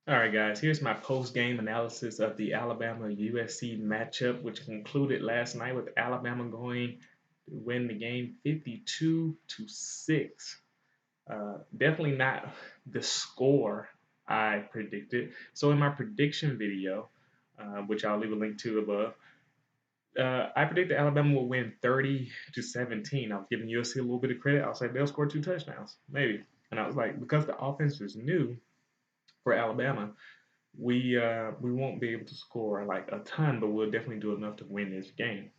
All right, guys, here's my post game analysis of the Alabama USC matchup, which concluded last night with Alabama going to win the game 52-6. Definitely not the score I predicted. So, in my prediction video, which I'll leave a link to above, I predicted Alabama will win 30-17. I was giving USC a little bit of credit. I was like, they'll score two touchdowns, maybe. And I was like, because the offense is new for Alabama, we won't be able to score like a ton, but we'll definitely do enough to win this game.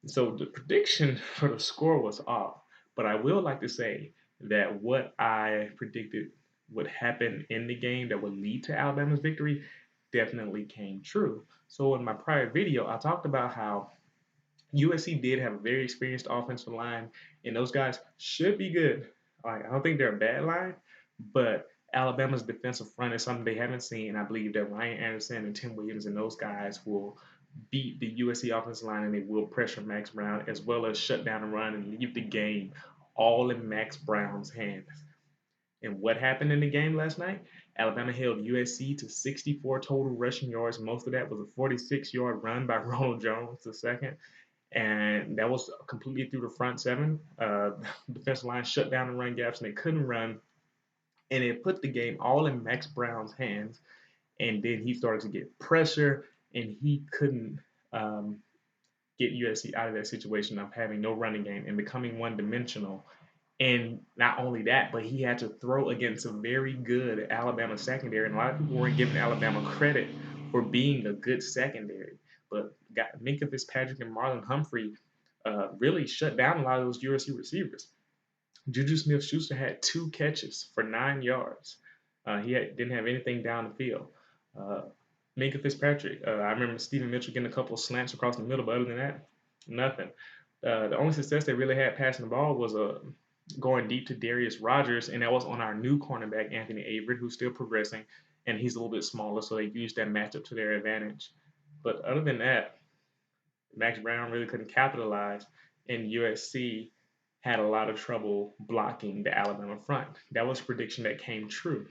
So the prediction for the score was off, but I will like to say that what I predicted would happen in the game that would lead to Alabama's victory definitely came true. So in my prior video, I talked about how USC did have a very experienced offensive line, and those guys should be good. Like, I don't think they're a bad line, but Alabama's defensive front is something they haven't seen. And I believe that Ryan Anderson and Tim Williams and those guys will beat the USC offensive line and they will pressure Max Brown as well as shut down the run and leave the game all in Max Brown's hands. And what happened in the game last night? Alabama held USC to 64 total rushing yards. Most of that was a 46-yard run by Ronald Jones the second, and that was completely through the front seven. The defensive line shut down the run gaps, and they couldn't run, and it put the game all in Max Brown's hands. And then he started to get pressure, and he couldn't get USC out of that situation of having no running game and becoming one-dimensional. And not only that, but he had to throw against a very good Alabama secondary. And a lot of people weren't giving Alabama credit for being a good secondary. But got Minka Fitzpatrick and Marlon Humphrey really shut down a lot of those USC receivers. Juju Smith Schuster had 2 catches for 9 yards. Didn't have anything down the field. Uh, Minka Fitzpatrick, I remember Stephen Mitchell getting a couple of slants across the middle, but other than that, nothing. The only success they really had passing the ball was going deep to Darius Rogers, and that was on our new cornerback, Anthony Averett, who's still progressing, and he's a little bit smaller, so they used that matchup to their advantage. But other than that, Max Brown really couldn't capitalize, and USC had a lot of trouble blocking the Alabama front. That was a prediction that came true.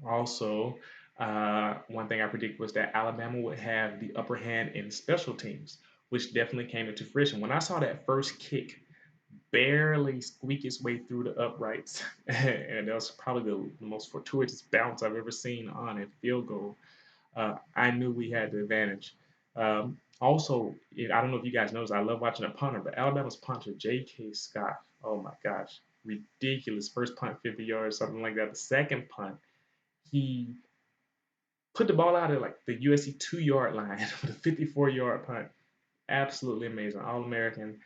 Also, one thing I predicted was that Alabama would have the upper hand in special teams, which definitely came into fruition. When I saw that first kick barely squeak its way through the uprights, and that was probably the most fortuitous bounce I've ever seen on a field goal, I knew we had the advantage. Also, I don't know if you guys noticed, I love watching a punter, but Alabama's punter, J.K. Scott, oh my gosh, ridiculous. First punt, 50 yards, something like that. The second punt, he put the ball out at like the USC 2 yard line with a 54-yard punt. Absolutely amazing. All American.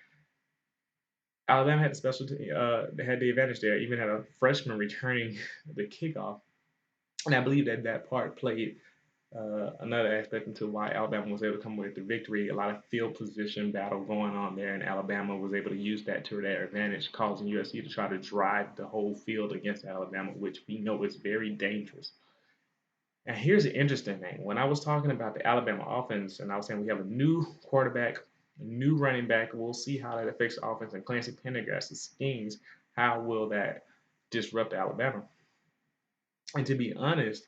Alabama had the they had the advantage there, even had a freshman returning the kickoff. And I believe that that part played another aspect into why Alabama was able to come away with the victory. A lot of field position battle going on there, and Alabama was able to use that to their advantage, causing USC to try to drive the whole field against Alabama, which we know is very dangerous. And here's the interesting thing. When I was talking about the Alabama offense, and I was saying we have a new quarterback, a new running back, we'll see how that affects the offense. And Clancy Pendergast's schemes, how will that disrupt Alabama? And to be honest,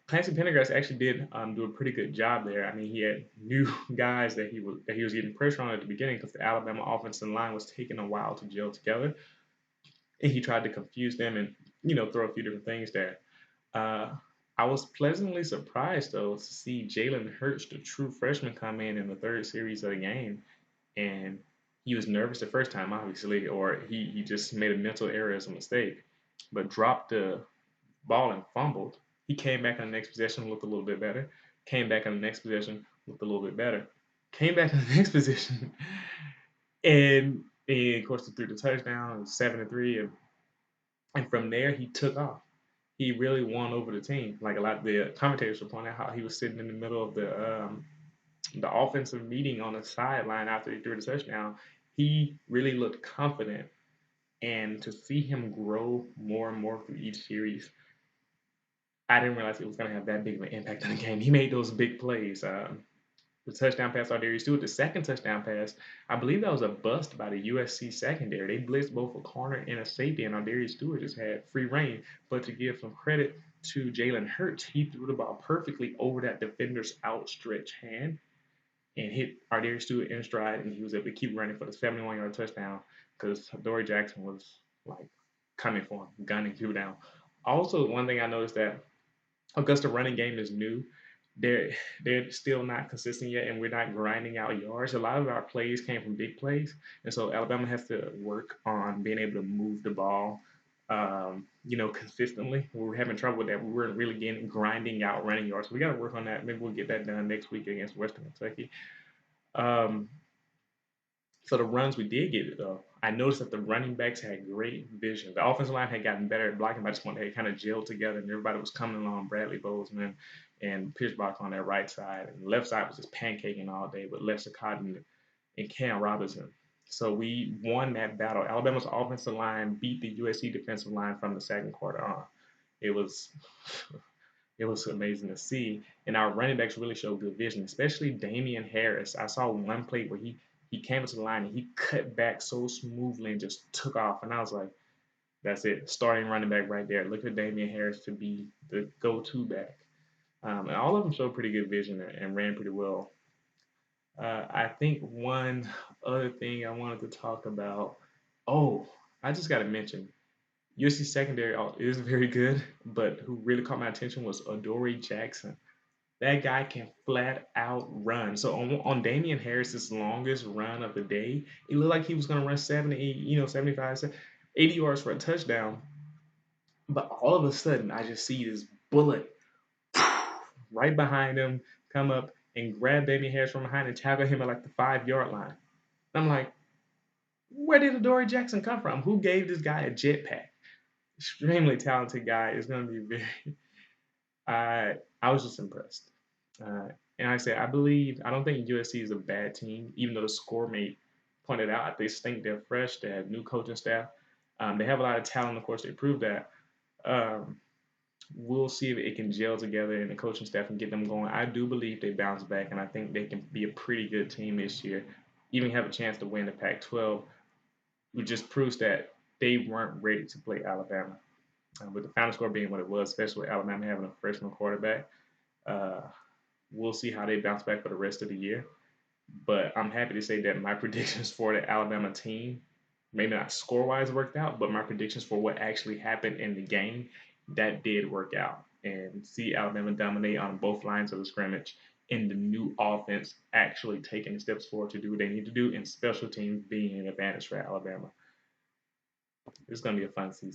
Clancy Pendergast actually did do a pretty good job there. I mean, he had new guys that he was getting pressure on at the beginning because the Alabama offensive line was taking a while to gel together, and he tried to confuse them and throw a few different things there. Uh, I was pleasantly surprised though to see Jalen Hurts, the true freshman, come in the third series of the game, and he was nervous the first time, obviously, or he just made a mental error as a mistake, but dropped the ball and fumbled. He came back on the next possession, looked a little bit better. Came back on the next possession, looked a little bit better. Came back on the next possession, and of course, he threw the touchdown, 7-3, and from there he took off. He really won over the team. Like a lot of the commentators were pointing out how he was sitting in the middle of the offensive meeting on the sideline after he threw the touchdown. He really looked confident, and to see him grow more and more through each series, I didn't realize it was going to have that big of an impact on the game. He made those big plays. The touchdown pass by Darius Stewart, the second touchdown pass, I believe that was a bust by the USC secondary. They blitzed both a corner and a safety, and Darius Stewart just had free reign. But to give some credit to Jalen Hurts, he threw the ball perfectly over that defender's outstretched hand and hit Darius Stewart in stride, and he was able to keep running for the 71-yard touchdown because Dory Jackson was like coming for him, gunning people down. Also, one thing I noticed that Augusta running game is new. They're they're still not consistent yet, and we're not grinding out yards. A lot of our plays came from big plays, and so Alabama has to work on being able to move the ball, consistently. We're having trouble with that. We weren't really getting grinding out running yards. So we got to work on that. Maybe we'll get that done next week against Western Kentucky. Um, so the runs we did get, though, I noticed that the running backs had great vision. The offensive line had gotten better at blocking, but I just want they kind of gelled together, and everybody was coming along. Bradley Bozeman and Pitchbach on their right side, and the left side was just pancaking all day with Lester Cotton and Cam Robinson. So we won that battle. Alabama's offensive line beat the USC defensive line from the second quarter on. It was it was amazing to see. And our running backs really showed good vision, especially Damian Harris. I saw one play where he came to the line and he cut back so smoothly and just took off. And I was like, that's it, starting running back right there. Look at Damian Harris to be the go-to back. And all of them showed pretty good vision and ran pretty well. I think one other thing I wanted to talk about. Oh, I just got to mention USC secondary is very good, but who really caught my attention was Adoree Jackson. That guy can flat out run. So on Damian Harris's longest run of the day, it looked like he was going to run 70, 75, 80 yards for a touchdown. But all of a sudden, I just see this bullet right behind him come up and grab Damian Harris from behind and tackle him at like the 5 yard line. And I'm like, where did Adoree Jackson come from? Who gave this guy a jetpack? Extremely talented guy. It's going to be very. I was just impressed. Uh, and like I said, I don't think USC is a bad team, even though the score mate pointed out they think they're fresh. They have new coaching staff. They have a lot of talent, of course. They proved that. Um, we'll see if it can gel together and the coaching staff can get them going. I do believe they bounce back, and I think they can be a pretty good team this year. Even have a chance to win the Pac-12, which just proves that they weren't ready to play Alabama. With the final score being what it was, especially with Alabama having a freshman quarterback, uh, we'll see how they bounce back for the rest of the year. But I'm happy to say that my predictions for the Alabama team, maybe not score wise, worked out, but my predictions for what actually happened in the game, that did work out. And see Alabama dominate on both lines of the scrimmage, and the new offense actually taking the steps forward to do what they need to do, and special teams being an advantage for Alabama. It's going to be a fun season.